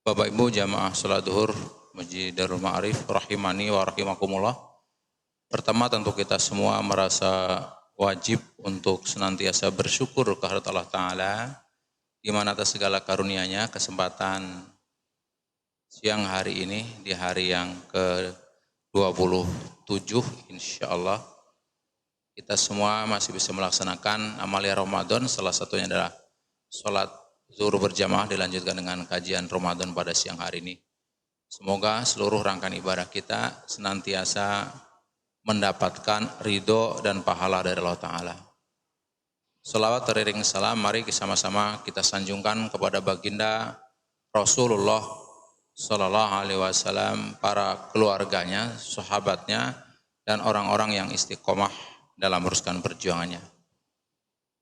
Bapak Ibu jamaah salat zuhur Masjid Darul Ma'arif rahimani wa rahimakumullah. Pertama tentu kita semua merasa wajib untuk senantiasa bersyukur kehadirat Allah Ta'ala di mana atas segala karunia-Nya kesempatan siang hari ini di hari yang ke-27 insyaallah kita semua masih bisa melaksanakan amalia Ramadan, salah satunya adalah salat zuhur berjamaah dilanjutkan dengan kajian Ramadan pada siang hari ini. Semoga seluruh rangkaian ibadah kita senantiasa mendapatkan ridho dan pahala dari Allah Ta'ala. Salawat teriring salam, mari sama-sama kita sanjungkan kepada baginda Rasulullah Sallallahu Alaihi Wasallam, para keluarganya, sahabatnya, dan orang-orang yang istiqomah dalam meneruskan perjuangannya.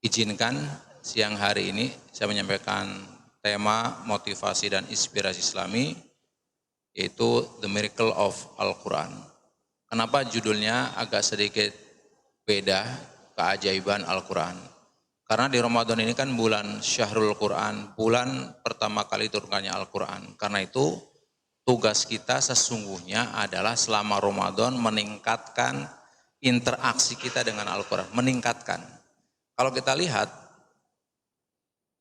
Izinkan siang hari ini saya menyampaikan tema motivasi dan inspirasi Islami, yaitu The Miracle of Al-Quran. Kenapa judulnya agak sedikit beda, keajaiban Al-Quran? Karena di Ramadan ini kan bulan Syahrul Quran, bulan pertama kali turunkannya Al-Quran. Karena itu tugas kita sesungguhnya adalah selama Ramadan meningkatkan interaksi kita dengan Al-Quran, meningkatkan. Kalau kita lihat,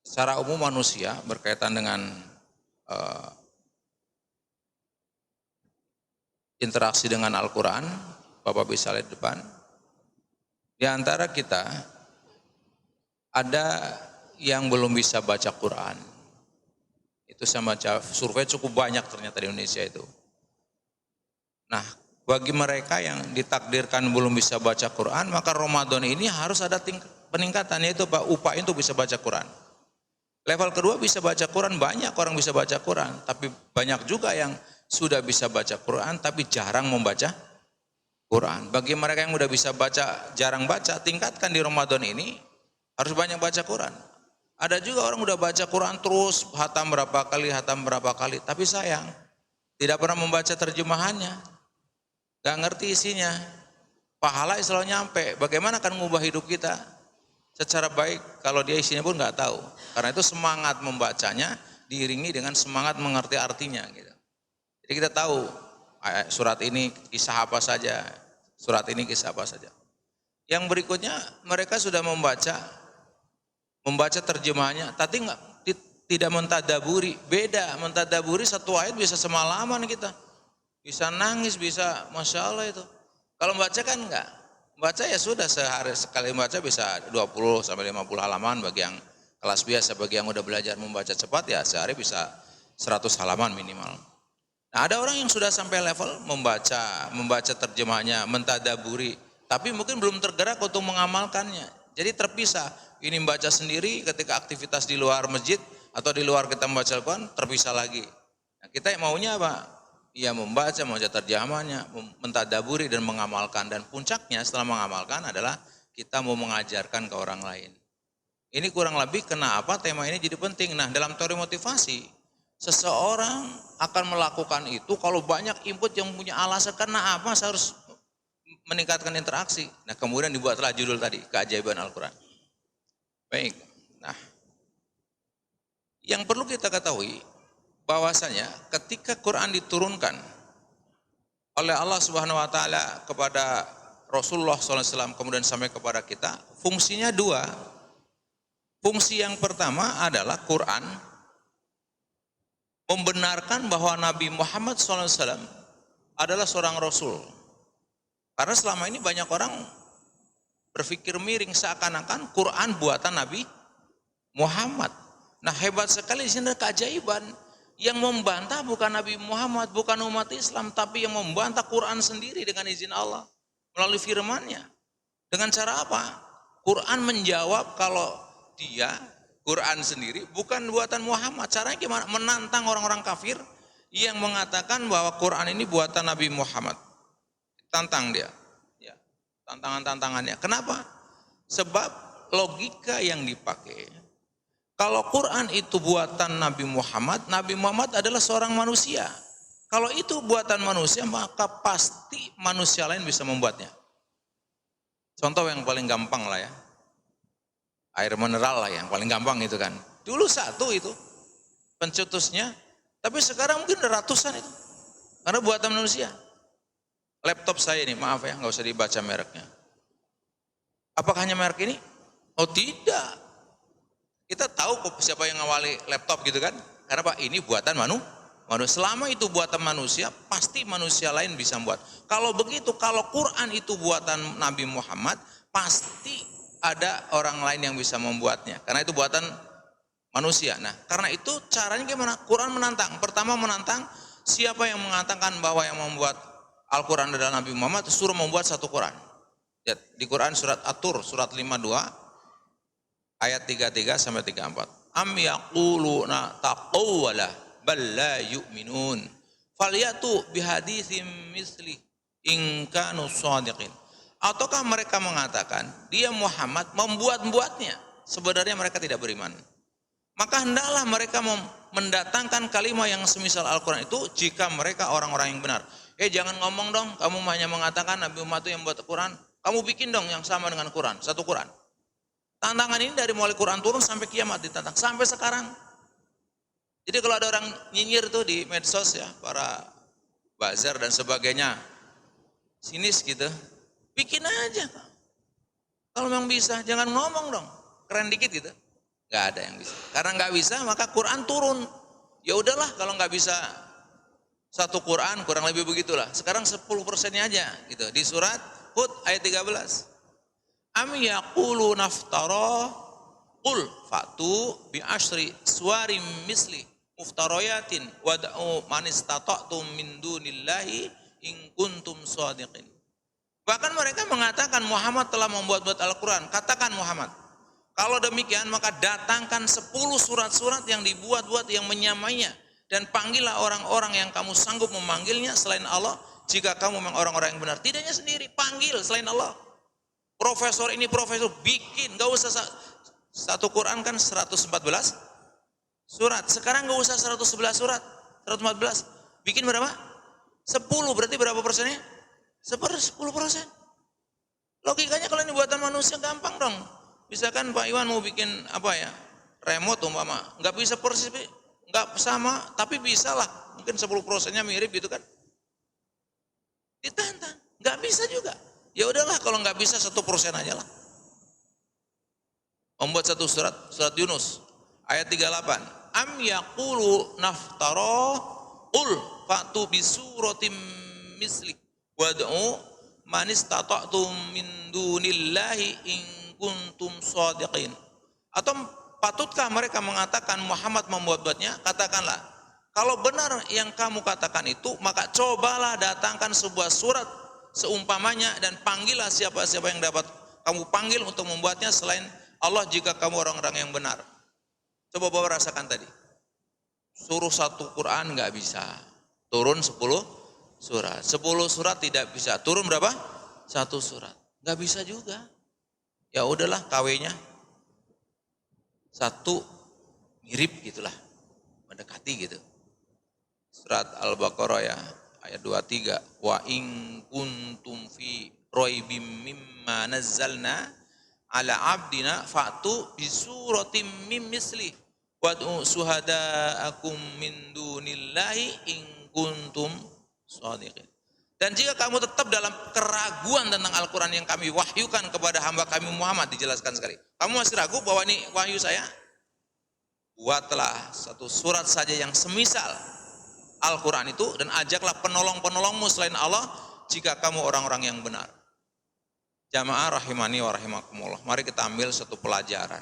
secara umum manusia berkaitan dengan interaksi dengan Al-Quran, Bapak bisa lihat di depan, di antara kita ada yang belum bisa baca Quran. Itu saya baca survei cukup banyak ternyata di Indonesia itu. Nah, bagi mereka yang ditakdirkan belum bisa baca Quran, maka Ramadan ini harus ada peningkatan, yaitu upaya untuk bisa baca Quran. Level kedua bisa baca Quran, banyak orang bisa baca Quran, tapi banyak juga yang sudah bisa baca Quran tapi jarang membaca Quran. Bagi mereka yang sudah bisa baca, jarang baca, tingkatkan di Ramadan ini, harus banyak baca Quran. Ada juga orang sudah baca Quran terus, hatam berapa kali, tapi sayang, tidak pernah membaca terjemahannya, gak ngerti isinya. Pahala selalu nyampe, bagaimana akan mengubah hidup kita secara baik kalau dia isinya pun nggak tahu. Karena itu semangat membacanya diiringi dengan semangat mengerti artinya gitu. Jadi kita tahu surat ini kisah apa saja, surat ini kisah apa saja. Yang berikutnya mereka sudah membaca terjemahannya, tapi tidak mentadaburi. Beda, mentadaburi satu ayat bisa semalaman kita, bisa nangis, bisa masya Allah itu. Kalau membaca kan enggak. Baca ya sudah, sehari sekali membaca bisa 20 sampai 50 halaman bagi yang kelas biasa. Bagi yang udah belajar membaca cepat ya sehari bisa 100 halaman minimal. Nah, ada orang yang sudah sampai level membaca terjemahnya, mentadaburi, tapi mungkin belum tergerak untuk mengamalkannya. Jadi terpisah. Ini membaca sendiri ketika aktivitas di luar masjid atau di luar kita membaca Al-Quran, terpisah lagi. Nah, kita maunya apa? Ia membaca terjemahannya, mentadaburi dan mengamalkan, dan puncaknya setelah mengamalkan adalah kita mau mengajarkan ke orang lain. Ini kurang lebih kenapa tema ini jadi penting. Nah, dalam teori motivasi, seseorang akan melakukan itu kalau banyak input yang punya alasan, karena apa saya harus meningkatkan interaksi. Nah, kemudian dibuatlah judul tadi, keajaiban Al-Quran. Baik, nah yang perlu kita ketahui bahwasanya ketika Quran diturunkan oleh Allah Subhanahu wa taala kepada Rasulullah SAW kemudian sampai kepada kita, fungsinya dua. Fungsi yang pertama adalah Quran membenarkan bahwa Nabi Muhammad SAW adalah seorang Rasul. Karena selama ini banyak orang berpikir miring seakan-akan Quran buatan Nabi Muhammad. Nah, hebat sekali di sini ada keajaiban. Yang membantah bukan Nabi Muhammad, bukan umat Islam, tapi yang membantah Quran sendiri dengan izin Allah melalui firman-Nya. Dengan cara apa? Quran menjawab kalau dia, Quran sendiri bukan buatan Muhammad. Caranya gimana? Menantang orang-orang kafir yang mengatakan bahwa Quran ini buatan Nabi Muhammad. Tantang dia. Ya, tantangan-tantangannya. Kenapa? Sebab logika yang dipakai, kalau Quran itu buatan Nabi Muhammad adalah seorang manusia. Kalau itu buatan manusia, maka pasti manusia lain bisa membuatnya. Contoh yang paling gampang lah ya, air mineral lah yang paling gampang itu kan. Dulu satu itu pencetusnya Tapi sekarang mungkin ada ratusan itu. Karena buatan manusia. Laptop saya ini, maaf ya, nggak usah dibaca mereknya. Apakah hanya merek ini? Oh tidak. Kita tahu kok siapa yang ngawali laptop gitu kan? Karena Pak, ini buatan manusia. Selama itu buatan manusia, pasti manusia lain bisa membuat. Kalau begitu, kalau Quran itu buatan Nabi Muhammad, pasti ada orang lain yang bisa membuatnya. Karena itu buatan manusia. Nah, karena itu caranya gimana? Quran menantang. Pertama menantang siapa yang mengatakan bahwa yang membuat Al-Quran adalah Nabi Muhammad, suruh membuat satu Quran. Lihat, di Quran surat At-Tur, surat 52, ayat 33 sampai 34. Am yaquluna taqawwala bal la yu'minun. Falyatu bihaditsim misli in kanu shadiqin. Ataukah mereka mengatakan dia Muhammad membuat-buatnya, sebenarnya mereka tidak beriman. Maka hendaklah mereka mendatangkan kalimat yang semisal Al-Quran itu jika mereka orang-orang yang benar. Jangan ngomong dong, kamu hanya mengatakan Nabi Muhammad itu yang buat Quran. Kamu bikin dong yang sama dengan Quran, satu Quran. Tantangan ini dari mulai Quran turun sampai kiamat ditantang, sampai sekarang. Jadi kalau ada orang nyinyir tuh di medsos ya, para bazar dan sebagainya, sinis gitu, bikin aja. Kalau memang bisa, jangan ngomong dong, keren dikit gitu. Gak ada yang bisa. Karena gak bisa, maka Quran turun. Ya udahlah, kalau gak bisa satu Quran, kurang lebih begitulah. Sekarang 10%-nya aja gitu. Di surat Hud ayat 13. Am yaqulu naftara qul fatu bi asyri suwarim misli muftarayatin wad'u man istata'tum min dunillahi in kuntum shadiqin. Bahkan mereka mengatakan Muhammad telah membuat-buat Al-Quran. Katakan Muhammad, kalau demikian maka datangkan 10 surat-surat yang dibuat-buat yang menyamainya. Dan panggillah orang-orang yang kamu sanggup memanggilnya selain Allah. Jika kamu memang orang-orang yang benar. Tidaknya sendiri, panggil selain Allah. Profesor ini profesor, bikin. Gak usah satu Quran kan 114 surat. Sekarang gak usah 111 surat, 114. Bikin berapa? 10, berarti berapa persennya? 10%. Logikanya kalau ini buatan manusia gampang dong. Misalkan Pak Iwan mau bikin apa ya, remote umpama, nggak bisa persis, nggak sama, tapi bisa lah, mungkin 10%-nya mirip gitu kan. Ditantang, nggak bisa juga. Ya udahlah kalau nggak bisa 1% aja lah. Membuat satu surat Yunus ayat 38. Am yaqulu naftara qul fa'tu bisuratim misli wad'u man istata'tum min dunillahi in kuntum shadiqin. Atau patutkah mereka mengatakan Muhammad membuat-buatnya? Katakanlah, kalau benar yang kamu katakan itu, maka cobalah datangkan sebuah surat seumpamanya dan panggillah siapa-siapa yang dapat kamu panggil untuk membuatnya selain Allah jika kamu orang-orang yang benar. Coba bawa rasakan tadi. Suruh satu Quran nggak bisa. Turun 10 surat. 10 surat tidak bisa. Turun berapa? 1 surat. Nggak bisa juga. Ya udahlah KW-nya 1 mirip gitulah. Mendekati gitu. Surat Al-Baqarah ya, ayat 23. Wa in kuntum fi raibim mimma nazzalna ala abdina fa'tu bisuratim mim misli wad'u suhada'akum min dunillahi in kuntum shadiqin. Dan jika kamu tetap dalam keraguan tentang Al-Quran yang kami wahyukan kepada hamba kami Muhammad, dijelaskan sekali. Kamu masih ragu bahwa ini wahyu saya? Buatlah satu surat saja yang semisal Al-Quran itu dan ajaklah penolong-penolongmu selain Allah jika kamu orang-orang yang benar. Jamaah rahimani wa rahimakumullah. Mari kita ambil satu pelajaran.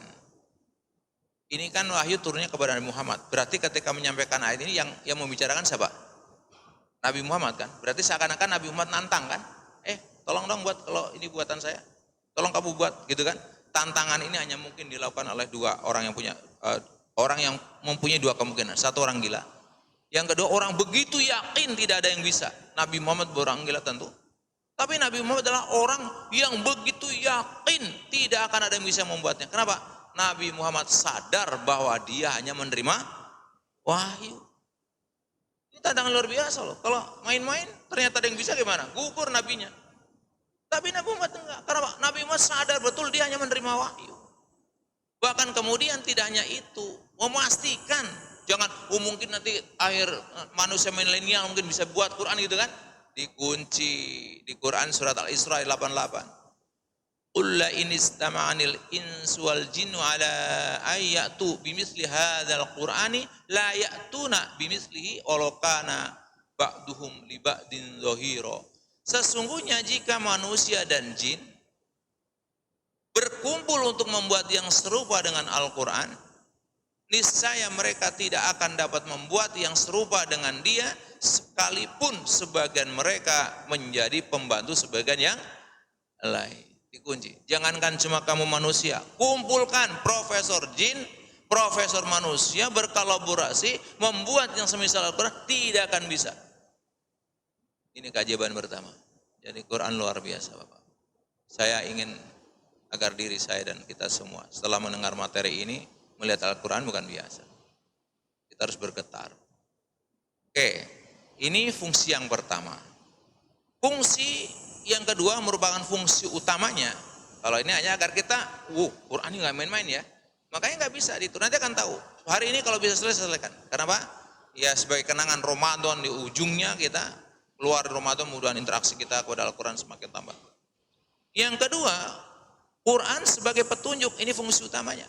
Ini kan wahyu turunnya kepada Nabi Muhammad. Berarti ketika menyampaikan ayat ini yang membicarakan siapa? Nabi Muhammad kan. Berarti seakan-akan Nabi Muhammad nantang kan. Tolong dong buat, kalau ini buatan saya. Tolong kamu buat gitu kan. Tantangan ini hanya mungkin dilakukan oleh dua orang yang punya orang yang mempunyai dua kemungkinan. Satu orang gila. Yang kedua orang begitu yakin tidak ada yang bisa. Nabi Muhammad orang gila tentu. Tapi Nabi Muhammad adalah orang yang begitu yakin tidak akan ada yang bisa membuatnya. Kenapa? Nabi Muhammad sadar bahwa dia hanya menerima wahyu. Ini tantangan luar biasa loh. Kalau main-main ternyata ada yang bisa gimana? Gugur nabinya. Tapi Nabi Muhammad enggak. Kenapa? Nabi Muhammad sadar betul dia hanya menerima wahyu. Bahkan kemudian tidak hanya itu, memastikan Jangan, mungkin nanti akhir manusia milenial mungkin bisa buat Quran gitu kan. Dikunci di Quran surat Al-Isra 88. Qul la in istama'anil insu wal jinnu ala ayatu bimithli hadzal qur'ani la ya'tuna bimithlihi walau kana ba'duhum li ba'din dhahira. Sesungguhnya jika manusia dan jin berkumpul untuk membuat yang serupa dengan Al-Quran, niscaya mereka tidak akan dapat membuat yang serupa dengan dia, sekalipun sebagian mereka menjadi pembantu sebagian yang lain. Dikunci. Jangankan cuma kamu manusia, kumpulkan profesor jin, profesor manusia berkolaborasi membuat yang semisal Al-Quran, tidak akan bisa. Ini keajaiban pertama. Jadi Quran luar biasa, Bapak. Saya ingin agar diri saya dan kita semua setelah mendengar materi ini melihat Al-Quran bukan biasa. Kita harus bergetar. Oke, ini fungsi yang pertama. Fungsi yang kedua merupakan fungsi utamanya. Kalau ini hanya agar kita, Quran ini nggak main-main ya. Makanya nggak bisa ditur. Nanti akan tahu. Hari ini kalau bisa selesaikan. Kenapa? Ya sebagai kenangan Ramadan di ujungnya kita keluar dari Ramadan, mudah-mudahan interaksi kita kepada Al-Quran semakin tambah. Yang kedua, Quran sebagai petunjuk, ini fungsi utamanya.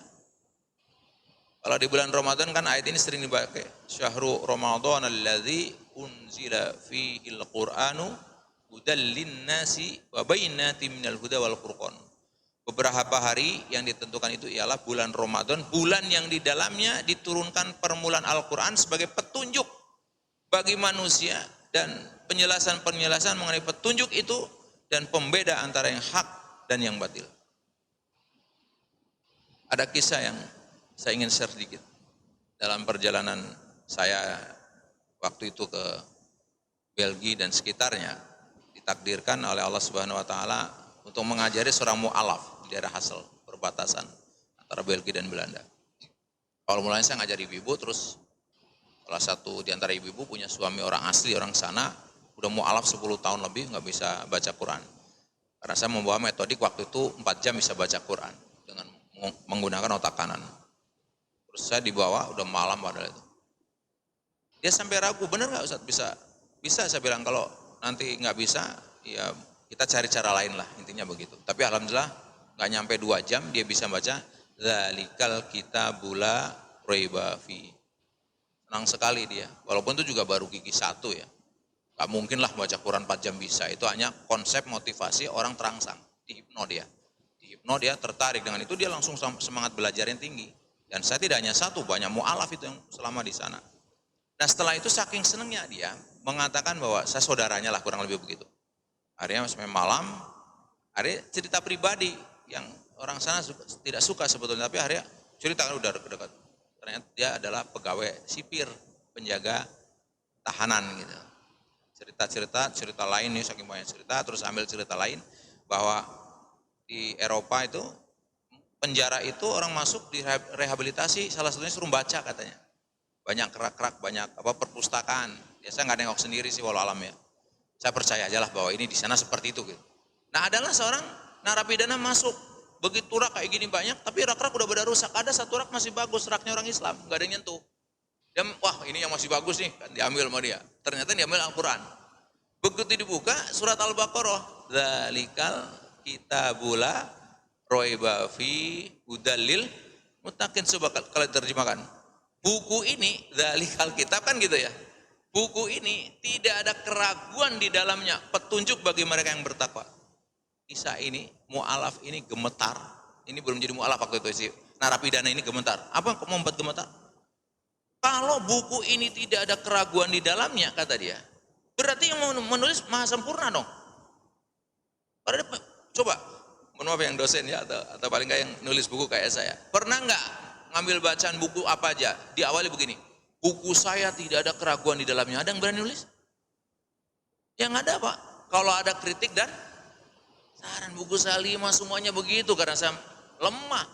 Kalau di bulan Ramadan kan ayat ini sering dipakai. Syahrul Ramadan alladzi unzila fihil Qur'anu hudal linnasi wa bayyinatin minal huda wal furqan. Beberapa hari yang ditentukan itu ialah bulan Ramadan, bulan yang di dalamnya diturunkan permulaan Al-Quran sebagai petunjuk bagi manusia dan penjelasan-penjelasan mengenai petunjuk itu dan pembeda antara yang hak dan yang batil. Ada kisah yang saya ingin share sedikit. Dalam perjalanan saya waktu itu ke Belgia dan sekitarnya, ditakdirkan oleh Allah Subhanahu wa taala untuk mengajari seorang mu'alaf di daerah Hasel, perbatasan antara Belgia dan Belanda. Kalau mulanya saya ngajar ibu-ibu, terus salah satu di antara ibu-ibu punya suami orang asli, orang sana, udah mu'alaf 10 tahun lebih nggak bisa baca Quran. Karena saya membawa metodik waktu itu 4 jam bisa baca Quran dengan menggunakan otak kanan. Terus saya dibawa, udah malam padahal itu. Dia sampai ragu, bener nggak Ustaz bisa? Bisa, saya bilang, kalau nanti nggak bisa, ya kita cari cara lain lah, intinya begitu. Tapi alhamdulillah nggak nyampe 2 jam dia bisa baca Dzalikal kitabul la raiba fi. Senang sekali dia, walaupun itu juga baru gigi 1 ya. Gak mungkin lah baca Quran 4 jam bisa, itu hanya konsep motivasi orang terangsang, dihipno dia. Dihipno dia tertarik dengan itu, dia langsung semangat belajar yang tinggi. Dan saya tidak hanya satu, banyak mu'alaf itu yang selama di sana. Nah setelah itu saking senangnya dia mengatakan bahwa saya saudaranya lah, kurang lebih begitu. Akhirnya sampai malam, akhirnya cerita pribadi yang orang sana tidak suka sebetulnya, tapi akhirnya cerita kan udah dekat. Ternyata dia adalah pegawai sipir, penjaga tahanan gitu. Cerita lain nih, saking banyak cerita, terus ambil cerita lain bahwa di Eropa itu penjara itu orang masuk di rehabilitasi, salah satunya suruh baca katanya. Banyak kerak-kerak, banyak perpustakaan. Ya saya nggak nengok sendiri sih walau alam ya. Saya percaya aja lah bahwa ini di sana seperti itu gitu. Nah adalah seorang narapidana masuk, begitu rak kayak gini banyak, tapi rak-rak udah pada rusak. Ada satu rak masih bagus, raknya orang Islam, nggak ada yang nyentuh. Dia, wah ini yang masih bagus nih, kan diambil sama dia. Ternyata diambil Al-Quran. Begitu dibuka surat Al-Baqarah, Dzalikal kitabul la raiba fi hudalil muttaqin. Coba kalau terjemahkan. Buku ini, Dzalikal kitab kan gitu ya. Buku ini tidak ada keraguan di dalamnya, petunjuk bagi mereka yang bertakwa. Kisah ini, mu'alaf ini gemetar. Ini belum jadi mu'alaf waktu itu sih. Narapidana ini gemetar. Apa yang membuat gemetar? Kalau buku ini tidak ada keraguan di dalamnya, kata dia, berarti yang menulis maha sempurna dong. Coba, maaf yang dosen ya, atau paling nggak yang nulis buku kayak saya. Pernah nggak ngambil bacaan buku apa aja, diawali begini, buku saya tidak ada keraguan di dalamnya, ada yang berani nulis? Yang ada Pak, kalau ada kritik dan saran, buku saya 5 semuanya begitu, karena saya lemah.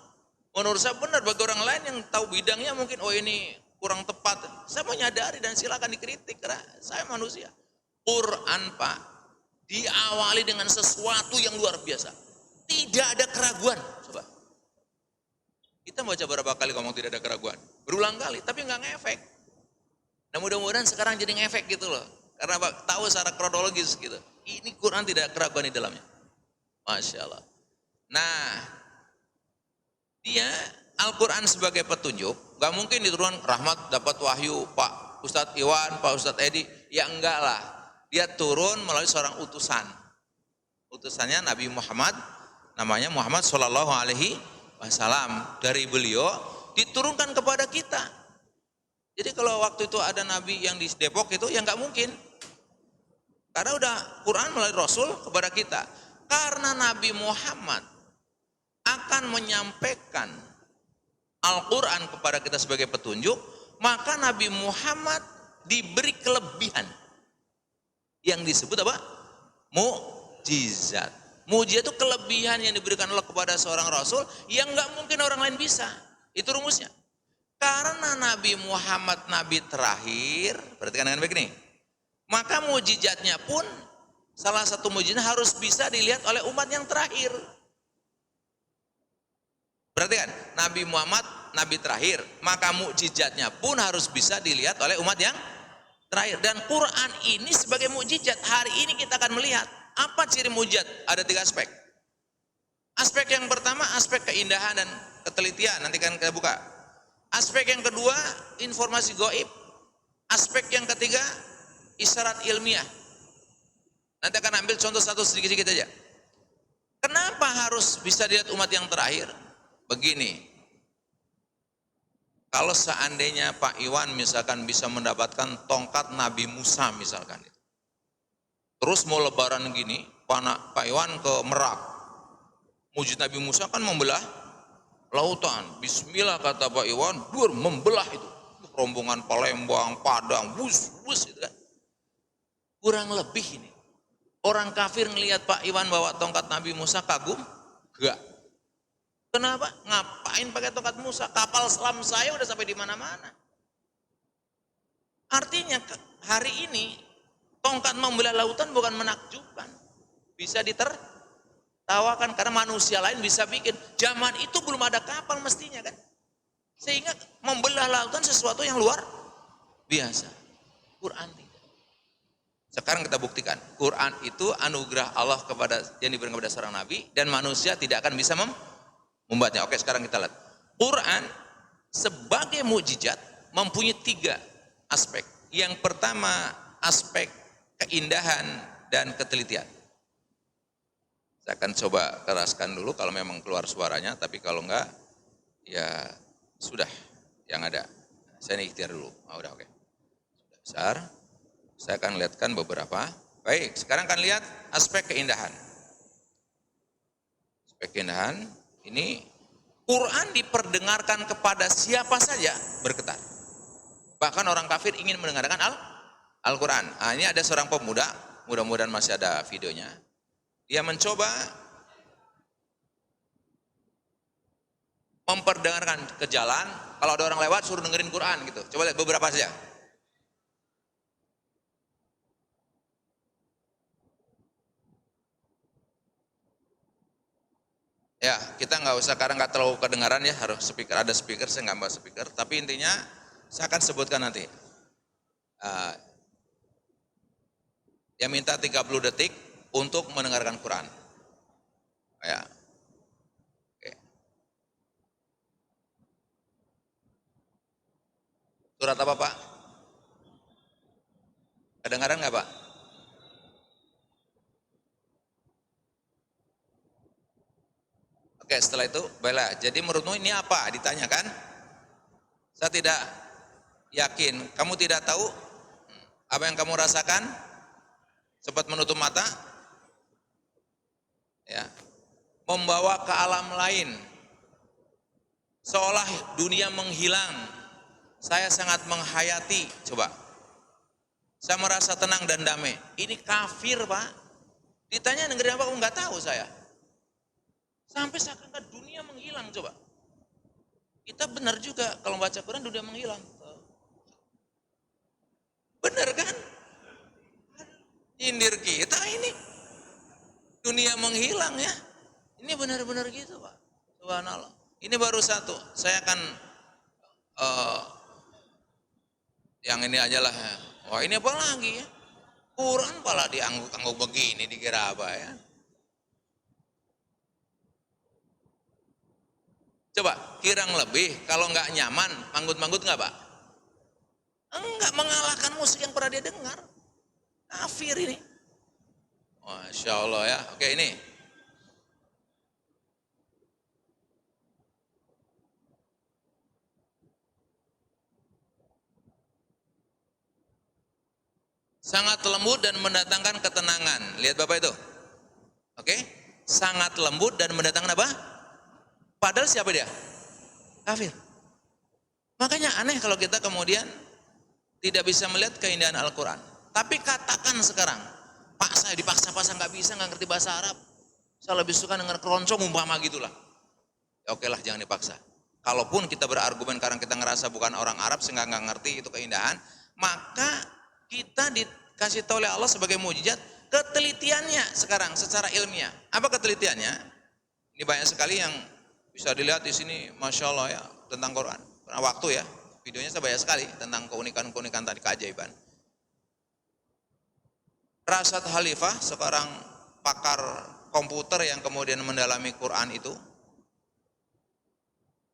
Menurut saya benar, bagi orang lain yang tahu bidangnya mungkin, oh ini kurang tepat. Saya menyadari dan silakan dikritik karena saya manusia. Quran Pak diawali dengan sesuatu yang luar biasa. Tidak ada keraguan. Coba. Kita baca berapa kali ngomong tidak ada keraguan? berulang kali, tapi nggak ngefek. Nah mudah-mudahan sekarang jadi ngefek gitu loh, karena tahu secara kronologis gitu. Ini Quran tidak keraguan di dalamnya, masya Allah. Nah, dia Al-Quran sebagai petunjuk, nggak mungkin diturunkan Rahmat dapat wahyu Pak Ustadz Iwan, Pak Ustadz Edi, ya enggak lah. Dia turun melalui seorang utusan. Utusannya Nabi Muhammad, namanya Muhammad Shallallahu Alaihi Wasallam. Dari beliau diturunkan kepada kita. Jadi kalau waktu itu ada Nabi yang di Depok itu, ya nggak mungkin. Karena udah Quran melalui Rasul kepada kita. Karena Nabi Muhammad akan menyampaikan Al-Quran kepada kita sebagai petunjuk, maka Nabi Muhammad diberi kelebihan yang disebut apa? Mukjizat. Mukjizat itu kelebihan yang diberikan Allah kepada seorang Rasul yang nggak mungkin orang lain bisa. Itu rumusnya. Karena Nabi Muhammad Nabi terakhir, perhatikan dengan baik nih, maka mukjizatnya pun salah satu mukjizat harus bisa dilihat oleh umat yang terakhir. Perhatikan, Nabi Muhammad Nabi terakhir, maka mukjizatnya pun harus bisa dilihat oleh umat yang terakhir. Dan Quran ini sebagai mukjizat. Hari ini kita akan melihat apa ciri mukjizat. Ada 3 aspek. Aspek yang pertama aspek keindahan dan ketelitian. Nanti kan kita buka. Aspek yang kedua informasi gaib. Aspek yang ketiga isyarat ilmiah. Nanti akan ambil contoh satu sedikit-sedikit aja. Kenapa harus bisa dilihat umat yang terakhir? Begini, kalau seandainya Pak Iwan misalkan bisa mendapatkan tongkat Nabi Musa misalkan, terus mau lebaran gini, Pak Iwan ke Merak, mujizat Nabi Musa kan membelah lautan. Bismillah kata Pak Iwan, membelah itu rombongan Palembang, Padang, bus gitu kan. Kurang lebih ini, orang kafir ngelihat Pak Iwan bawa tongkat Nabi Musa kagum? Enggak. Kenapa? Ngapain pakai tongkat Musa? Kapal selam saya udah sampai di mana-mana. Artinya hari ini tongkat membelah lautan bukan menakjubkan, bisa ditertawakan karena manusia lain bisa bikin. Zaman itu belum ada kapal mestinya kan, sehingga membelah lautan sesuatu yang luar biasa. Quran tidak. Sekarang kita buktikan, Quran itu anugerah Allah yang diberikan kepada seorang nabi dan manusia tidak akan bisa membuatnya. Oke, sekarang kita lihat. Quran sebagai mukjizat mempunyai 3 aspek. Yang pertama aspek keindahan dan ketelitian. Saya akan coba keraskan dulu kalau memang keluar suaranya, tapi kalau enggak ya sudah yang ada. Saya ini ikhtiar dulu. Udah oke. Sudah besar. Saya akan lihatkan beberapa. Baik, sekarang akan lihat aspek keindahan. Aspek keindahan ini Quran diperdengarkan kepada siapa saja bergetar. Bahkan orang kafir ingin mendengarkan Al-Quran. Ini ada seorang pemuda, mudah-mudahan masih ada videonya. Dia mencoba memperdengarkan ke jalan, kalau ada orang lewat suruh dengerin Quran gitu. Coba lihat beberapa saja. Ya, kita nggak usah karena nggak terlalu kedengaran ya, harus speaker, ada speaker, saya nggak bawa speaker, tapi intinya saya akan sebutkan nanti. Dia minta 30 detik untuk mendengarkan Quran. Ya. Oke. Surat apa Pak? Kedengaran nggak Pak? Oke, setelah itu, baiklah. Jadi menurutmu ini apa? Ditanyakan. Saya tidak yakin. Kamu tidak tahu apa yang kamu rasakan? Sempat menutup mata? Ya. Membawa ke alam lain. Seolah dunia menghilang. Saya sangat menghayati. Coba. Saya merasa tenang dan damai. Ini kafir Pak. Ditanya dengerin apa? Aku nggak tahu saya. Sampai seakan-akan dunia menghilang, coba. Kita benar juga kalau baca Quran dunia menghilang. Benar kan? Nyindir kita ini. Dunia menghilang ya. Ini benar-benar gitu Pak. Subhanallah. Ini baru satu. Saya akan eh, yang ini aja lah. Wah ini apa lagi ya? Quran pala diangguk-angguk begini dikira apa ya? Coba kirang lebih kalau nggak nyaman manggut-manggut nggak Pak? Enggak, mengalahkan musik yang pernah dia dengar. Kafir ini. Masya Allah ya. Oke ini. Sangat lembut dan mendatangkan ketenangan. Lihat Bapak itu. Oke. Sangat lembut dan mendatangkan apa? Padahal siapa dia? Kafir. Makanya aneh kalau kita kemudian tidak bisa melihat keindahan Al-Quran. Tapi katakan sekarang, Pak saya dipaksa-paksa nggak bisa, nggak ngerti bahasa Arab. Saya lebih suka dengar keroncong umpama gitulah. Ya oke lah jangan dipaksa. Kalaupun kita berargumen karena kita ngerasa bukan orang Arab sehingga nggak ngerti itu keindahan, maka kita dikasih tahu oleh Allah sebagai mukjizat ketelitiannya sekarang secara ilmiah. Apa ketelitiannya? Ini banyak sekali yang bisa dilihat di sini, Masya Allah ya, tentang Quran. Karena waktu ya, videonya saya banyak sekali tentang keunikan-keunikan tadi, keajaiban. Rasad Khalifah, seorang pakar komputer yang kemudian mendalami Quran itu,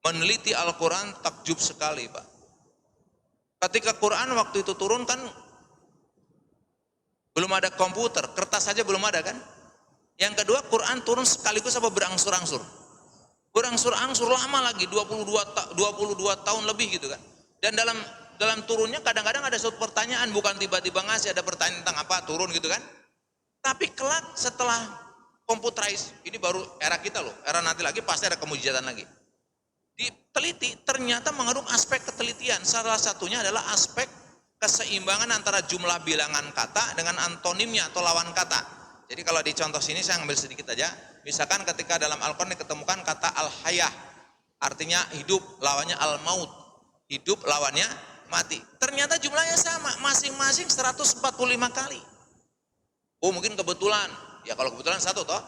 meneliti Al-Quran takjub sekali Pak. Ketika Quran waktu itu turun kan belum ada komputer, kertas saja belum ada kan. Yang kedua Quran turun sekaligus apa berangsur-angsur. Berangsur-angsur lama lagi 22 tahun lebih gitu kan. Dan dalam turunnya kadang-kadang ada suatu pertanyaan, bukan tiba-tiba ngasih ada pertanyaan tentang apa turun gitu kan. Tapi kelak setelah computerize, ini baru era kita loh, era nanti lagi pasti ada kemujizatan lagi. Diteliti ternyata mengandung aspek ketelitian. Salah satunya adalah aspek keseimbangan antara jumlah bilangan kata dengan antonimnya atau lawan kata. Jadi kalau di contoh sini saya ambil sedikit aja. Misalkan ketika dalam Al-Quran diketemukan kata al-hayah, artinya hidup, lawannya al-maut. Hidup lawannya mati. Ternyata jumlahnya sama, masing-masing 145 kali. Oh mungkin kebetulan, ya kalau kebetulan satu toh.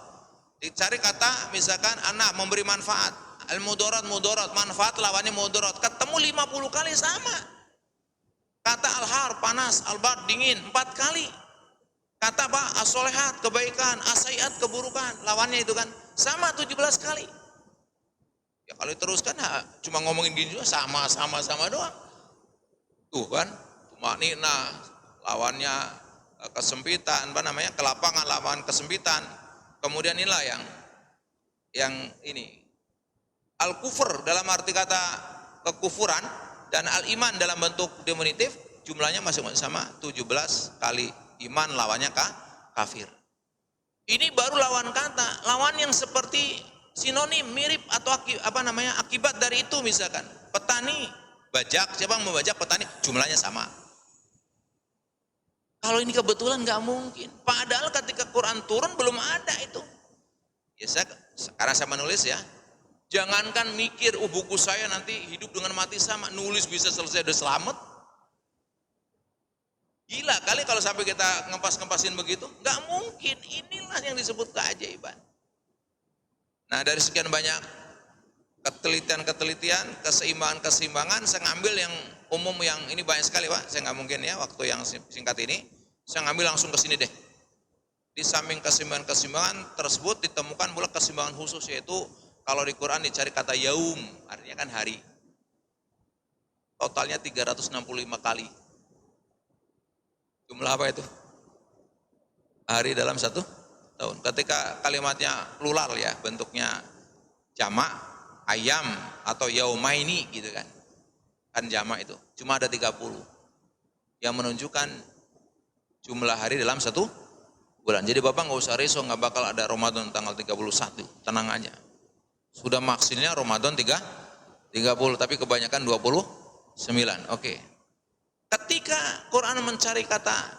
Dicari kata misalkan anak memberi manfaat, al-mudarat mudarat, manfaat lawannya mudarat, ketemu 50 kali sama. Kata al-har panas, al-bard dingin 4 kali. Kata apa? As-solehat kebaikan, as-sayiat keburukan, lawannya itu kan sama 17 kali. Ya kalau diteruskan ya, cuma ngomongin gini juga sama doang. Tuh kan, tumanina lawannya kesempitan, apa namanya? Kelapangan lawan kesempitan. Kemudian inilah yang ini al-kufur dalam arti kata kekufuran dan al-iman dalam bentuk diminutif jumlahnya masing-masing sama 17 kali. Iman lawannya kafir. Ini baru lawan kata, lawan yang seperti sinonim mirip atau akibat dari itu misalkan petani bajak, siapa yang membajak petani jumlahnya sama. Kalau ini kebetulan nggak mungkin. Padahal ketika Quran turun belum ada itu. Ya karena saya menulis ya, jangankan mikir, buku saya nanti hidup dengan mati sama, nulis bisa selesai udah selamat. Gila kali kalau sampai kita ngepas-ngepasin begitu, nggak mungkin. Inilah yang disebut keajaiban. Nah dari sekian banyak ketelitian, keseimbangan, saya ngambil yang umum yang ini banyak sekali Pak. Saya nggak mungkin ya waktu yang singkat ini, saya ngambil langsung ke sini deh. Di samping keseimbangan tersebut ditemukan pula keseimbangan khusus, yaitu kalau di Quran dicari kata yaum, artinya kan hari. Totalnya 365 kali. Jumlah apa itu? Hari dalam satu tahun. Ketika kalimatnya plural ya, bentuknya jamak, ayam atau yaumaini gitu kan. Kan jamak itu. Cuma ada 30. Yang menunjukkan jumlah hari dalam satu bulan. Jadi Bapak nggak usah risau, nggak bakal ada Ramadan tanggal 31. Tenang aja. Sudah maksimalnya Ramadan 30, tapi kebanyakan 29. Oke. Ketika Quran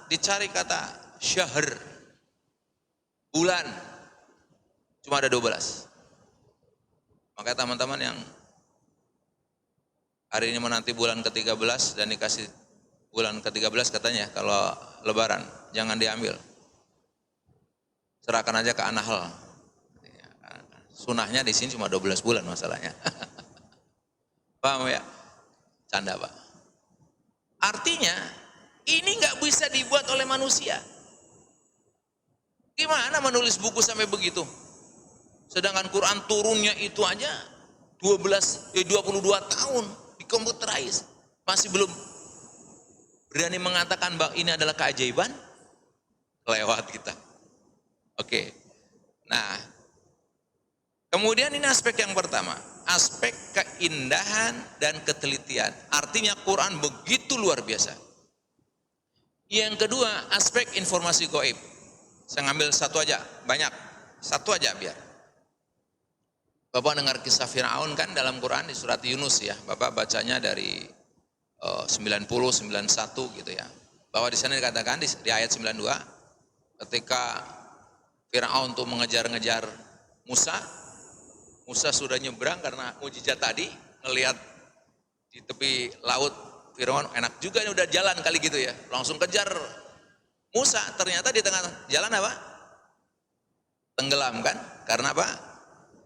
dicari kata syahr, bulan, cuma ada 12. Maka teman-teman yang hari ini menanti bulan ke-13 dan dikasih bulan ke-13 katanya kalau lebaran, jangan diambil. Serahkan aja ke An-Nahl. Sunahnya di sini cuma 12 bulan masalahnya. Paham ya? Canda Pak. Artinya ini nggak bisa dibuat oleh manusia. Gimana menulis buku sampai begitu? Sedangkan Quran turunnya itu aja 22 tahun dikomputerize. Masih belum berani mengatakan bahwa ini adalah keajaiban? Lewat kita. Oke. Nah, kemudian ini aspek yang pertama, aspek keindahan dan ketelitian. Artinya Quran begitu luar biasa. Yang kedua, aspek informasi gaib. Saya ngambil satu aja, banyak. Satu aja biar. Bapak dengar kisah Fir'aun kan dalam Quran di surat Yunus ya. Bapak bacanya dari 90, 91 gitu ya. Bahwa di sana dikatakan di ayat 92, ketika Fir'aun tuh mengejar-ngejar Musa, Musa sudah nyebrang karena mujizat tadi, ngelihat di tepi laut Fir'aun enak juga ini udah jalan kali gitu ya. Langsung kejar Musa, ternyata di tengah jalan apa? Tenggelam kan? Karena apa?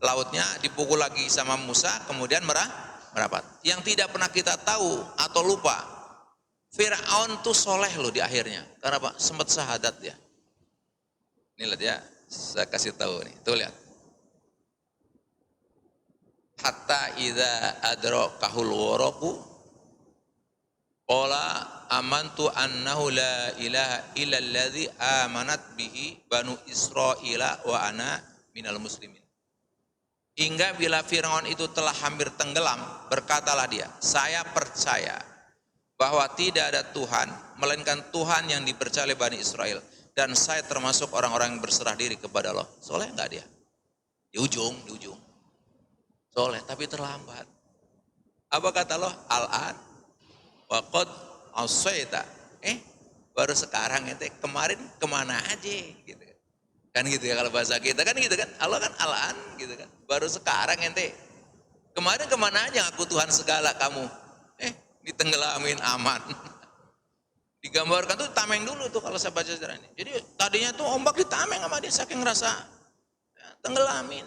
Lautnya dipukul lagi sama Musa, kemudian merapat. Yang tidak pernah kita tahu atau lupa, Fir'aun tuh soleh loh di akhirnya. Karena apa? Sempat syahadat ya. Ini lihat ya, saya kasih tahu nih. Tuh lihat. Hatta idza adrakahul gharaku qala amantu annahu la ilaha illalladzi amanat bihi banu Israila wa ana minal muslimin. Hingga bila Fir'aun itu telah hampir tenggelam, berkatalah dia, saya percaya bahwa tidak ada Tuhan melainkan Tuhan yang dipercaya oleh Bani Israel, dan saya termasuk orang-orang yang berserah diri kepada Allah. Soleh enggak dia? Di ujung soleh, tapi terlambat. Apa kata Allah? Al-an wa qad asaita. Baru sekarang ente, kemarin kemana aja gitu. Kan gitu ya kalau bahasa kita kan gitu kan. Allah kan al-an gitu kan. Baru sekarang ente. Kemarin kemana aja ngaku Tuhan segala kamu. Ditenggelamin aman. Digambarkan tuh tameng dulu tuh kalau saya baca sejarah ini. Jadi tadinya tuh ombak ditameng sama dia saking ngerasa tenggelamin.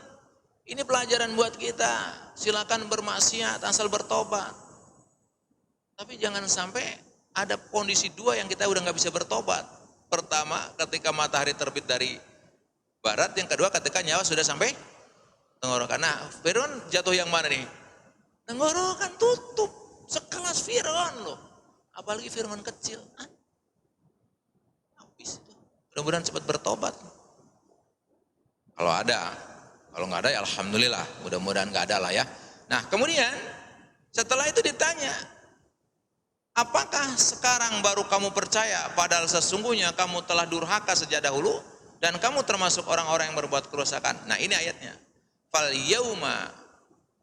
Ini pelajaran buat kita. Silakan bermaksiat asal bertobat. Tapi jangan sampai ada kondisi dua yang kita udah nggak bisa bertobat. Pertama, ketika matahari terbit dari barat. Yang kedua, ketika nyawa sudah sampai tenggorokan. Nah, Fir'aun jatuh yang mana nih? Tenggorokan tutup. Sekelas Fir'aun loh. Apalagi Fir'aun kecil. Habis itu. Mudah-mudahan cepat bertobat. Kalau ada. Kalau nggak ada ya alhamdulillah. Mudah-mudahan nggak ada lah ya. Nah, kemudian setelah itu ditanya, apakah sekarang baru kamu percaya padahal sesungguhnya kamu telah durhaka sejak dahulu dan kamu termasuk orang-orang yang berbuat kerusakan. Nah, ini ayatnya. Fal yauma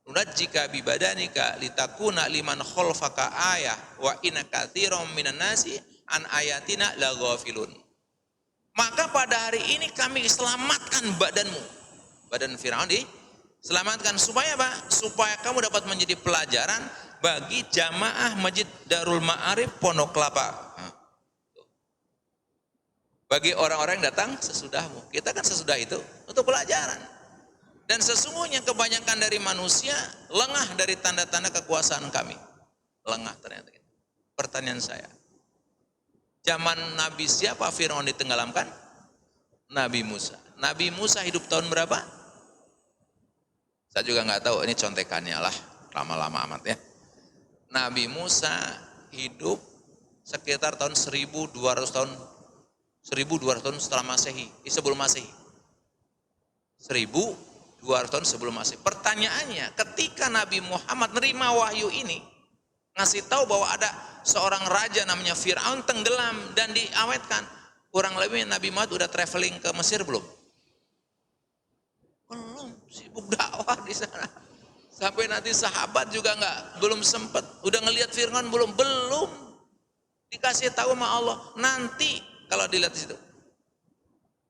nunajjika bi badanika litakuna liman khalfaka ayah wa inna katsiran minan nasi an ayatina laghafilun. Maka pada hari ini kami selamatkan badanmu. Badan Fir'aun diselamatkan supaya apa? Supaya kamu dapat menjadi pelajaran bagi jamaah Masjid Darul Ma'arif Pondok Kelapa. Bagi orang-orang yang datang sesudahmu. Kita kan sesudah itu untuk pelajaran. Dan sesungguhnya kebanyakan dari manusia lengah dari tanda-tanda kekuasaan kami. Lengah ternyata. Pertanyaan saya. Zaman Nabi siapa Fir'aun ditenggelamkan? Nabi Musa. Nabi Musa hidup tahun berapa? Saya juga nggak tahu, ini contekannya lah, lama-lama amat ya. Nabi Musa hidup sekitar tahun 1200 tahun setelah Masehi, sebelum Masehi. 1200 tahun sebelum Masehi. Pertanyaannya, ketika Nabi Muhammad menerima wahyu ini, ngasih tahu bahwa ada seorang raja namanya Fir'aun tenggelam dan diawetkan, kurang lebih Nabi Muhammad udah traveling ke Mesir belum? Belum, sibuk dakwah di sana. Sampai nanti sahabat juga belum sempat. Udah ngelihat Fir'aun belum? Belum. Dikasih tahu sama Allah. Nanti kalau dilihat di situ.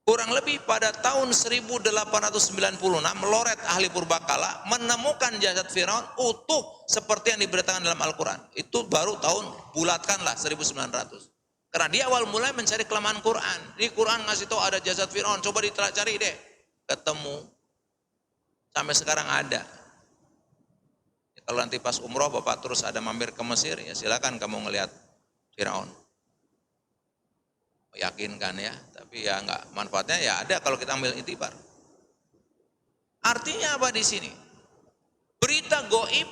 Kurang lebih pada tahun 1896 Loret ahli purbakala menemukan jasad Fir'aun utuh seperti yang diberitakan dalam Al-Quran. Itu baru tahun bulatkanlah 1900. Karena dia awal mulai mencari kelemahan Quran. Di Quran ngasih tahu ada jasad Fir'aun. Coba dicari deh. Ketemu. Sampai sekarang ada. Kalau nanti pas umroh Bapak terus ada mampir ke Mesir, ya silakan kamu ngelihat Firaun. Yakin kan ya, tapi ya enggak, manfaatnya ya ada kalau kita ambil itibar. Artinya apa di sini? Berita goib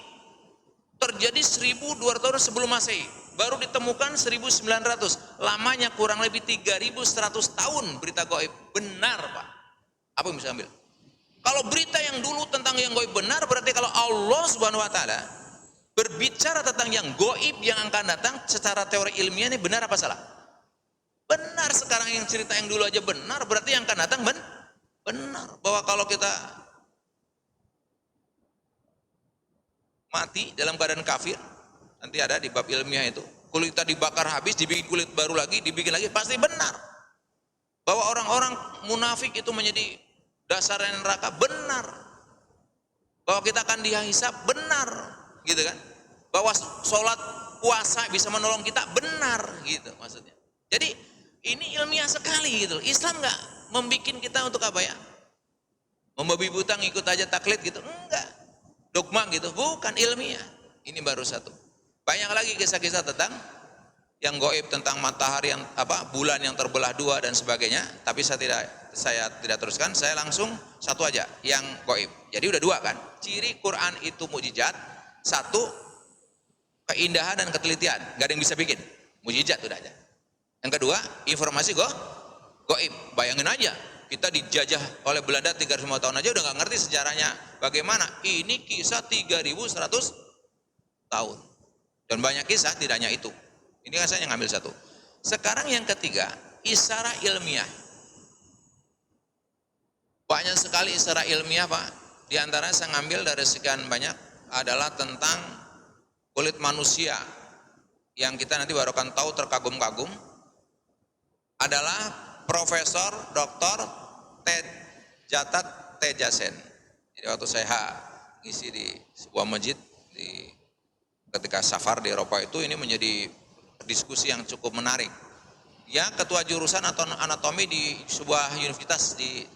terjadi 1200 tahun sebelum Masehi, baru ditemukan 1900. Lamanya kurang lebih 3100 tahun berita goib. Benar, Pak. Apa yang bisa ambil? Kalau berita yang dulu tentang yang goib benar, berarti kalau Allah Subhanahu wa taala berbicara tentang yang goib yang akan datang secara teori ilmiah ini benar apa salah? Benar. Sekarang yang cerita yang dulu aja benar, berarti yang akan datang benar. Bahwa kalau kita mati dalam keadaan kafir, nanti ada di bab ilmiah itu, kulit kita dibakar habis, dibikin kulit baru lagi, dibikin lagi, pasti benar. Bahwa orang-orang munafik itu menjadi dasarnya neraka, benar. Bahwa kita akan dihisab, benar, gitu kan. Bahwa sholat puasa bisa menolong kita, benar, gitu maksudnya. Jadi ini ilmiah sekali gitu. Islam nggak membikin kita untuk apa ya? Membabi buta ngikut aja taklid gitu, enggak. Dogma gitu, bukan ilmiah. Ini baru satu. Banyak lagi kisah-kisah tentang yang goib, tentang matahari yang bulan yang terbelah dua dan sebagainya. Tapi saya tidak teruskan. Saya langsung satu aja yang goib. Jadi udah dua kan. Ciri Quran itu mukjizat. Satu, keindahan dan ketelitian. Gak ada yang bisa bikin. Mukjizat udah aja. Yang kedua, informasi goib. Bayangin aja. Kita dijajah oleh Belanda 300 tahun aja udah gak ngerti sejarahnya bagaimana. Ini kisah 3100 tahun. Dan banyak kisah, tidak hanya itu. Ini kan saya ngambil satu. Sekarang yang ketiga, isyarah ilmiah. Banyak sekali isyarah ilmiah, Pak. Di antaranya saya ngambil dari sekian banyak adalah tentang kulit manusia. Yang kita nanti baru akan tahu terkagum-kagum. Adalah Profesor Dr. Jatat Tejasen. Jadi waktu saya ngisi di sebuah masjid ketika safar di Eropa itu, ini menjadi diskusi yang cukup menarik. Ya, ketua jurusan atau anatomi di sebuah universitas di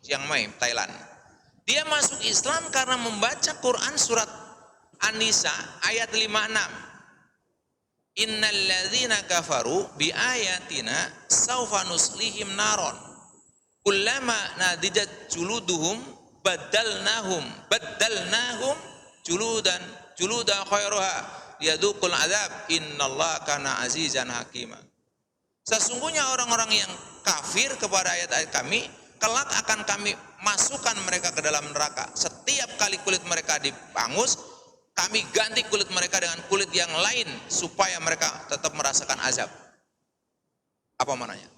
Chiang Mai, Thailand. Dia masuk Islam karena membaca Quran surat An-Nisa ayat 56. Innal ladzina kafaru bi ayatina saufa nuslihim naron. Kullama nadijat juluduhum badalnahum juludan khairuha yadukul azab innallaha kana azizan hakima. Sesungguhnya orang-orang yang kafir kepada ayat-ayat kami, kelak akan kami masukkan mereka ke dalam neraka. Setiap kali kulit mereka dipangus, kami ganti kulit mereka dengan kulit yang lain supaya mereka tetap merasakan azab. Apa maknanya?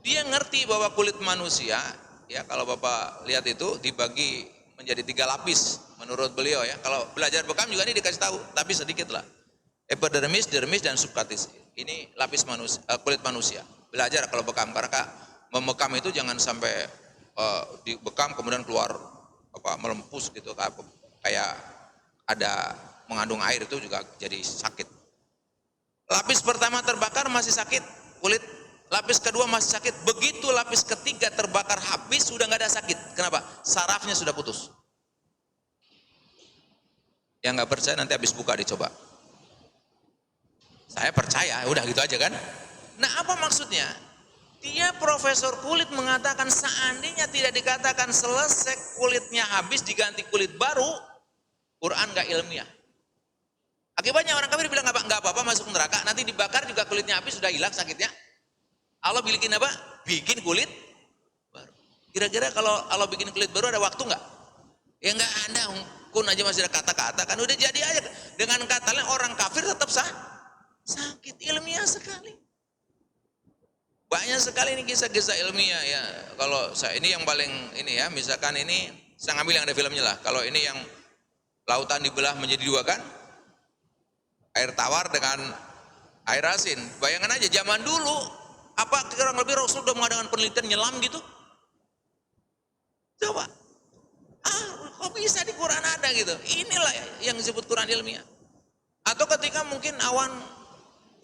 Dia ngerti bahwa kulit manusia, ya kalau Bapak lihat itu dibagi menjadi 3 lapis menurut beliau ya. Kalau belajar bekam juga ini dikasih tahu, tapi sedikit lah. Epidermis, dermis dan subcutis. Ini lapis manusia, kulit manusia. Belajar kalau bekam, karena memekam itu jangan sampai dibekam kemudian keluar melempus gitu, kayak ada mengandung air, itu juga jadi sakit. Lapis pertama terbakar masih sakit kulit. Lapis kedua masih sakit, begitu lapis ketiga terbakar habis sudah nggak ada sakit. Kenapa? Sarafnya sudah putus. Yang nggak percaya nanti habis buka dicoba. Saya percaya, udah gitu aja kan. Nah, apa maksudnya? Dia profesor kulit mengatakan seandainya tidak dikatakan selesai kulitnya habis diganti kulit baru, Quran nggak ilmiah. Akibatnya orang kafir bilang nggak apa-apa masuk neraka, nanti dibakar juga kulitnya habis sudah hilang sakitnya. Allah bikin apa? Bikin kulit baru. Kira-kira kalau Allah bikin kulit baru ada waktu nggak? Ya nggak ada. Kun aja masih ada kata-kata kan udah jadi aja. Dengan katanya orang kafir tetap sakit, ilmiah sekali. Banyak sekali ini kisah-kisah ilmiah ya. Kalau saya ini yang paling ini ya, misalkan ini saya ngambil yang ada filmnya lah. Kalau ini yang lautan dibelah menjadi 2 kan, air tawar dengan air asin. Bayangkan aja zaman dulu. Apa kurang lebih Rasul sudah mengadakan penelitian nyelam gitu? Coba. Kok bisa di Quran ada gitu? Inilah yang disebut Quran ilmiah. Atau ketika mungkin awan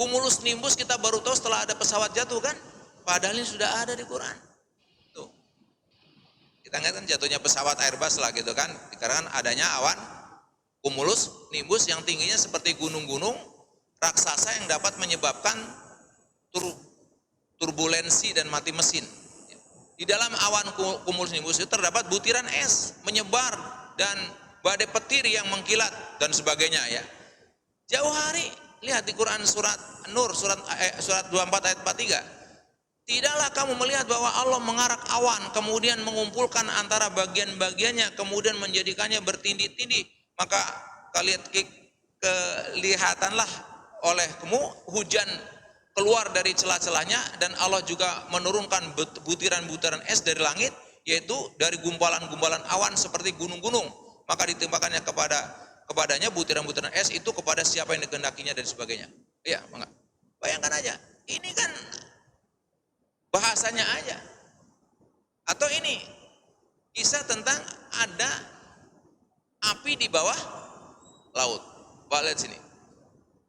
cumulus nimbus kita baru tahu setelah ada pesawat jatuh kan? Padahal ini sudah ada di Quran. Tuh. Kita ingat kan jatuhnya pesawat Airbus lah gitu kan? Dikarenakan adanya awan Cumulus nimbus yang tingginya seperti gunung-gunung raksasa yang dapat menyebabkan turbulensi dan mati mesin. Di dalam awan cumulus nimbus itu terdapat butiran es menyebar dan badai petir yang mengkilat dan sebagainya ya. Jauh hari, lihat di Quran surat Nur surat 24 ayat 43. Tidaklah kamu melihat bahwa Allah mengarak awan kemudian mengumpulkan antara bagian-bagiannya kemudian menjadikannya bertindih-tindih, maka kelihatanlah olehmu hujan keluar dari celah-celahnya, dan Allah juga menurunkan butiran-butiran es dari langit, yaitu dari gumpalan-gumpalan awan seperti gunung-gunung, maka ditimpakannya kepadanya butiran-butiran es itu kepada siapa yang dikehendakinya dan sebagainya. Ya, bayangkan aja, ini kan bahasanya aja. Atau ini kisah tentang ada api di bawah laut. Lihat sini.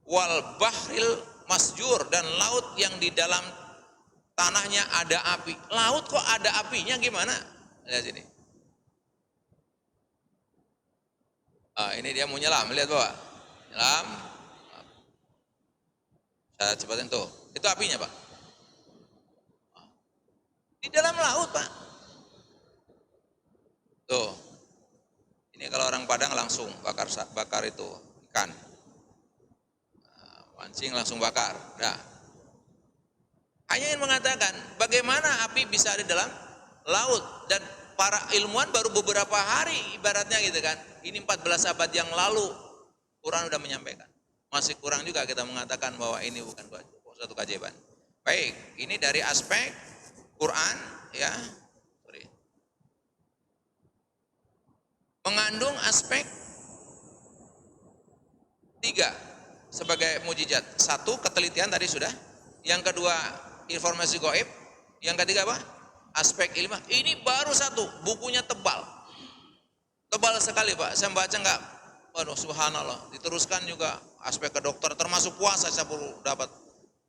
Wal bahril masjur, dan laut yang di dalam tanahnya ada api. Laut kok ada apinya gimana? Lihat sini. Ini dia mau nyelam, lihat bawah. Nyelam. Saya cepatin tuh. Itu apinya, Pak. Di dalam laut, Pak. Tuh. Ini kalau orang Padang langsung bakar itu ikan. Pancing langsung bakar. Nah. Hanya ingin mengatakan bagaimana api bisa ada dalam laut, dan para ilmuwan baru beberapa hari ibaratnya gitu kan. Ini 14 abad yang lalu Quran sudah menyampaikan. Masih kurang juga kita mengatakan bahwa ini bukan suatu keajaiban. Baik, ini dari aspek Quran ya. Mengandung aspek 3 sebagai mukjizat. 1, ketelitian tadi sudah. Yang kedua, informasi gaib. Yang ketiga apa? Aspek ilmiah. Ini baru 1, bukunya tebal. Tebal sekali, Pak. Saya baca enggak, waduh subhanallah. Diteruskan juga aspek ke dokter, termasuk puasa saya perlu dapat.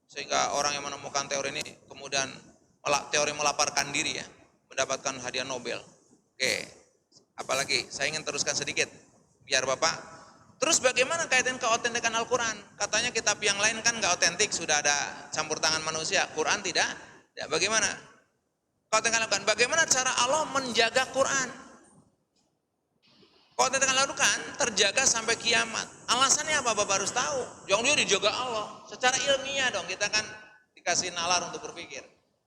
Sehingga orang yang menemukan teori ini kemudian teori melaparkan diri ya, mendapatkan hadiah Nobel. Oke. Apalagi saya ingin teruskan sedikit biar Bapak. Terus bagaimana kaitan keautentikan Al-Quran? Katanya kitab yang lain kan nggak otentik, sudah ada campur tangan manusia. Quran tidak. Ya, bagaimana? Keautentikan Al-Quran. Bagaimana cara Allah menjaga Quran? Keautentikan Al-Quran terjaga sampai kiamat. Alasannya apa? Bapak harus tahu. Jangan dia dijaga Allah. Secara ilmiah dong, kita kan dikasih nalar untuk berpikir.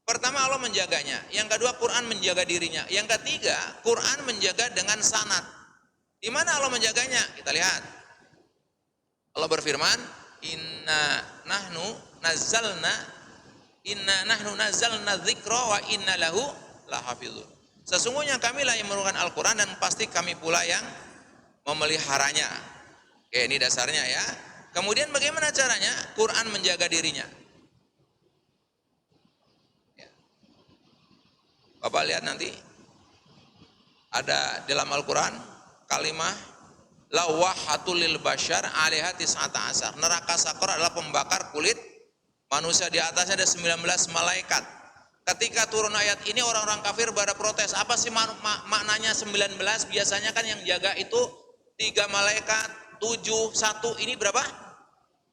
Pertama Allah menjaganya, yang kedua Quran menjaga dirinya, yang ketiga Quran menjaga dengan sanad. Di mana Allah menjaganya? Kita lihat. Allah berfirman, Inna nahnu nazzalna dzikra wa inna lahu lahafizun. Sesungguhnya kamilah yang menurunkan Al-Quran dan pasti kami pula yang memeliharanya. Oke, ini dasarnya ya. Kemudian bagaimana caranya? Quran menjaga dirinya. Bapak lihat nanti ada dalam Al-Quran kalimah lawahatul lil bashar alaiha tis'ata asar. Neraka sakor adalah pembakar kulit manusia, di atasnya ada 19 malaikat. Ketika turun ayat ini orang-orang kafir pada protes, apa sih maknanya 19? Biasanya kan yang jaga itu 3 malaikat, 7, 1, ini berapa?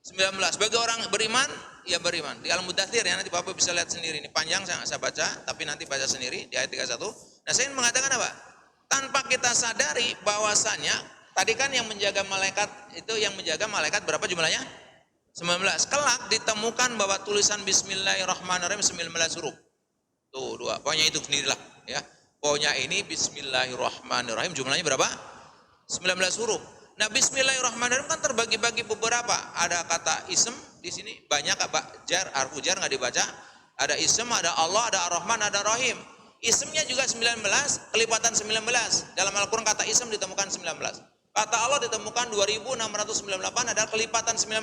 19. Bagi orang beriman, ya beriman. Di Al-Mudaththir ya, nanti Bapak bisa lihat sendiri. Ini panjang saya nggak saya baca, tapi nanti baca sendiri di ayat 31. Nah, saya ingin mengatakan apa? Tanpa kita sadari bahwasannya tadi kan yang menjaga malaikat itu, yang menjaga malaikat berapa jumlahnya? 19. Kelak ditemukan bahwa tulisan Bismillahirrahmanirrahim 19 huruf. Tuh 2. Pokoknya itu sendirilah ya. Pokoknya ini Bismillahirrahmanirrahim jumlahnya berapa? 19 huruf. Nah, Bismillahirrahmanirrahim kan terbagi-bagi beberapa. Ada kata ism di sini, banyak jar, harfu jar nggak dibaca. Ada ism, ada Allah, ada Ar-Rahman, ada Rahim. Ismnya juga 19, kelipatan 19. Dalam Al-Quran kata ism ditemukan 19. Kata Allah ditemukan 2698, ada kelipatan 19.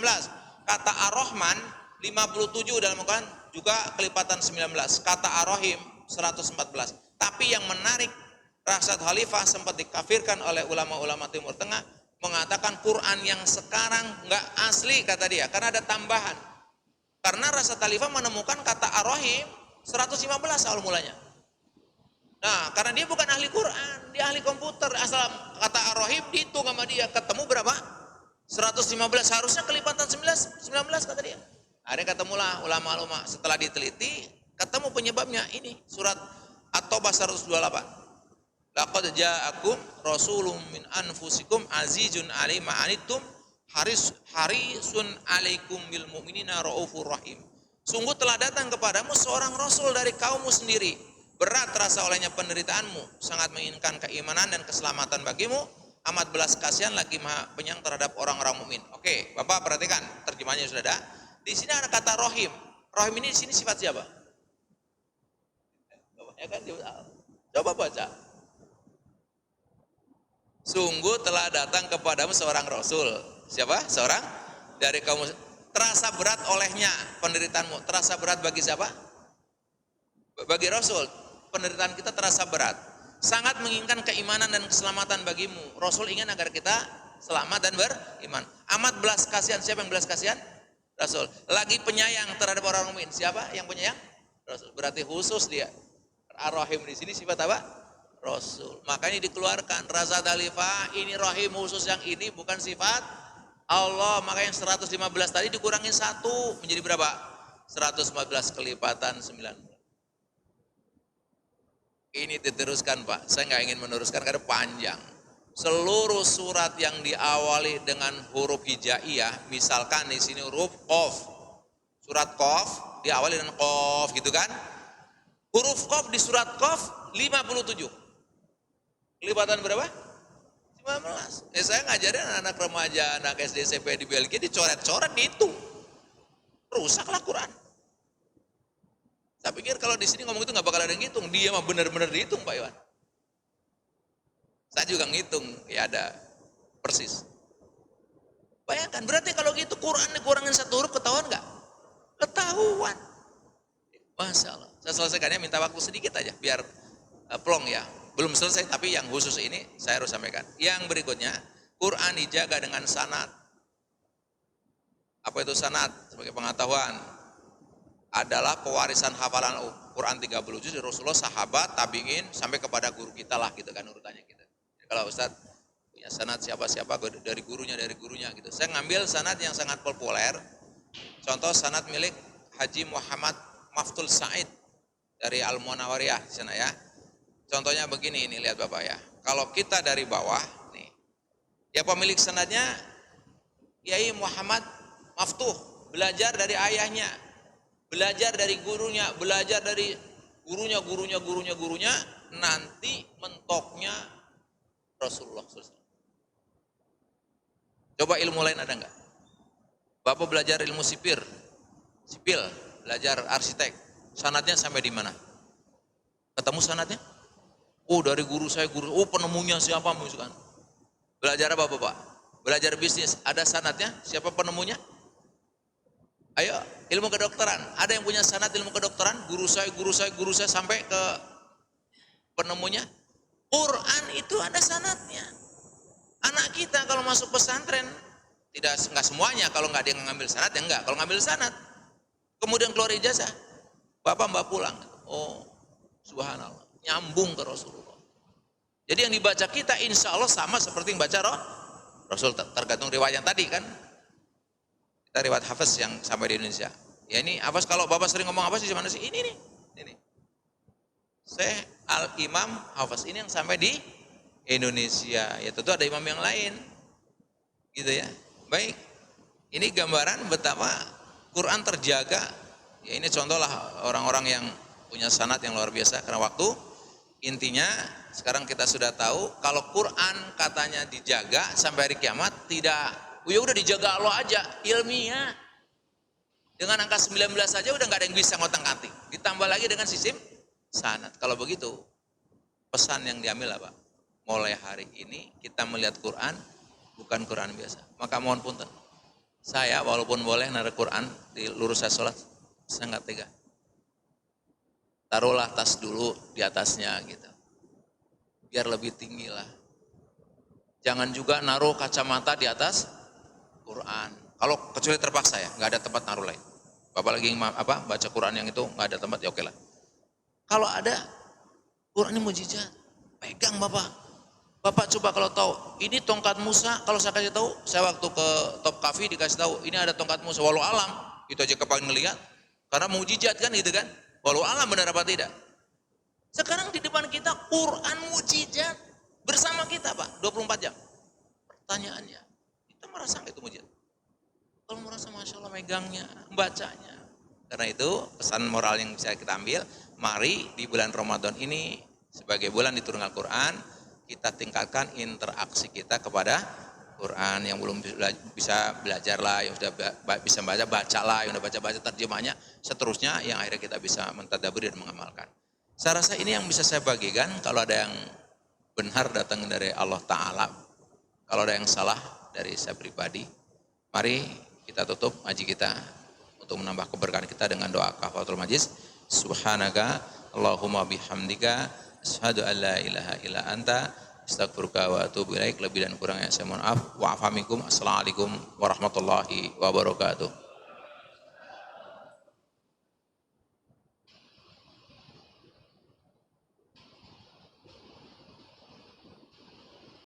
Kata Ar-Rahman 57 dalam Al-Quran juga kelipatan 19. Kata Ar-Rahim 114. Tapi yang menarik, Rasyad Khalifah sempat dikafirkan oleh ulama-ulama Timur Tengah, mengatakan Quran yang sekarang nggak asli kata dia, karena ada tambahan. Karena Rasyad Khalifah menemukan kata Ar-Rahim 115 awal mulanya. Nah, karena dia bukan ahli Quran, dia ahli komputer. Asal kata Ar-Rahim dihitung sama dia, ketemu berapa? 115, harusnya kelipatan 19 kata dia. Akhirnya ketemulah ulama-ulama, setelah diteliti, ketemu penyebabnya ini, surat At-Taubah 128. Laqad ja'akum rasulun min anfusikum azizun 'alaihi ma anittum harisun 'alaikum bil mu'minina raufur rahim. Sungguh telah datang kepadamu seorang rasul dari kaummu sendiri. Berat terasa olehnya penderitaanmu, sangat menginginkan keimanan dan keselamatan bagimu, amat belas kasihan lagi maha penyayang terhadap orang-orang mukmin. Oke, Bapak perhatikan terjemahnya sudah ada. Di sini ada kata rohim. Rohim ini di sini sifat siapa? Ya kan, coba baca. Sungguh telah datang kepadamu seorang rasul. Siapa? Seorang dari kaum. Terasa berat olehnya penderitaanmu. Terasa berat bagi siapa? Bagi rasul. Penderitaan kita terasa berat. Sangat menginginkan keimanan dan keselamatan bagimu. Rasul ingin agar kita selamat dan beriman. Amat belas kasihan. Siapa yang belas kasihan? Rasul. Lagi penyayang terhadap orang mukmin. Siapa yang penyayang? Rasul. Berarti khusus dia. Ar-Rahim di sini sifat apa? Rasul. Makanya dikeluarkan rasa dalifah, ini rahim khusus yang ini bukan sifat Allah. Maka yang 115 tadi dikurangi 1 menjadi berapa? 114 kelipatan 9. Ini diteruskan Pak. Saya nggak ingin meneruskan karena panjang. Seluruh surat yang diawali dengan huruf hijaiyah, misalkan di sini huruf Qaf. Surat Qaf diawali dengan Qaf gitu kan? Huruf Qaf di surat Qaf 57. Kelipatan berapa? 15. Saya ngajarin anak remaja, anak SD SMP di Belgia dicoret-coret dihitung. Rusaklah Quran. Saya pikir kalau di sini ngomong itu nggak bakal ada yang ngitung, dia mah benar-benar dihitung Pak Iwan. Saya juga ngitung, ya ada persis. Bayangkan, berarti kalau gitu Quran dikurangin 1 huruf ketahuan nggak? Ketahuan. Masya Allah. Saya selesaikannya minta waktu sedikit aja, biar plong ya. Belum selesai tapi yang khusus ini saya harus sampaikan. Yang berikutnya, Quran dijaga dengan sanad. Apa itu sanad? Sebagai pengetahuan, adalah pewarisan hafalan Quran 30 juz dari Rasulullah, sahabat, tabi'in, sampai kepada guru kita lah gitu kan urutannya gitu. Jadi kalau Ustadz punya sanad siapa-siapa dari gurunya gitu. Saya ngambil sanad yang sangat populer. Contoh sanad milik Haji Muhammad Maftul Said dari Al-Munawariyah di sana ya. Contohnya begini, ini lihat Bapak ya. Kalau kita dari bawah nih. Ya pemilik sanadnya Kiai Muhammad Maftuh, belajar dari ayahnya. Belajar dari gurunya, belajar dari gurunya, nanti mentoknya Rasulullah SAW. Coba ilmu lain ada enggak? Bapak belajar ilmu sipil, belajar arsitek, sanadnya sampai di mana? Ketemu sanadnya? Oh dari guru saya, penemunya siapa misalkan? Belajar apa Bapak? Belajar bisnis, ada sanadnya? Siapa penemunya? Ayo, ilmu kedokteran. Ada yang punya sanad ilmu kedokteran? Guru saya sampai ke penemunya. Quran itu ada sanadnya. Anak kita kalau masuk pesantren, enggak semuanya, kalau enggak dia ngambil sanad ya enggak. Kalau ngambil sanad, kemudian keluar ijazah, Bapak Mbak pulang. Oh, subhanallah, nyambung ke Rasulullah. Jadi yang dibaca kita insya Allah sama seperti yang baca Rasul, tergantung riwayat yang tadi kan. Kita riwayat Hafiz yang sampai di Indonesia. Ya ini Hafiz, kalau Bapak sering ngomong Hafiz di mana sih? Ini nih. Ini. Syekh Al-Imam Hafiz ini yang sampai di Indonesia. Ya tentu ada imam yang lain. Gitu ya. Baik. Ini gambaran betapa Quran terjaga. Ya ini contohlah orang-orang yang punya sanad yang luar biasa karena waktu. Intinya sekarang kita sudah tahu kalau Quran katanya dijaga sampai hari kiamat, tidak. Ya udah dijaga Allah aja, ilmiah. Dengan angka 19 saja udah nggak ada yang bisa ngotak-ngatik. Ditambah lagi dengan sistem sanad. Kalau begitu, pesan yang diambil apa? Mulai hari ini kita melihat Quran bukan Quran biasa. Maka mohon punten. Saya walaupun boleh naruh Quran di lurus saya sholat, saya nggak tega. Taruhlah tas dulu di atasnya gitu. Biar lebih tinggi lah. Jangan juga naruh kacamata di atas Quran. Kalau kecuali terpaksa ya, nggak ada tempat naruh lain. Bapak lagi baca Quran yang itu nggak ada tempat ya oke lah. Kalau ada Quran ini mujizat. Pegang Bapak. Bapak coba kalau tahu, ini tongkat Musa, kalau saya kasih tahu, saya waktu ke Top Cafe dikasih tahu, ini ada tongkat Musa, walau alam, itu aja kepengen ngelihat, karena mujizat kan gitu kan, walau alam benar apa tidak. Sekarang di depan kita Quran mujizat bersama kita Pak, 24 jam. Pertanyaannya, kita merasa nggak itu mujizat? Kalau merasa Masya Allah megangnya, membacanya. Karena itu pesan moral yang bisa kita ambil, mari di bulan Ramadan ini sebagai bulan diturunkan Al-Quran, kita tingkatkan interaksi kita kepada Quran. Yang belum bisa belajar lah, yang sudah bisa baca lah, yang sudah baca terjemahnya, seterusnya yang akhirnya kita bisa mentadaburi dan mengamalkan. Saya rasa ini yang bisa saya bagikan. Kalau ada yang benar datang dari Allah Ta'ala, kalau ada yang salah dari saya pribadi, mari kita tutup ngaji kita untuk menambah keberkahan kita dengan doa kafaratul majlis. Subhanaka Allahumma bihamdika asyhadu an la ilaha illa anta astaghfiruka wa atubu ilaik. Lebih dan kurangnya saya mohon maaf. Wa afa minkum. Assalamualaikum warahmatullahi wabarakatuh.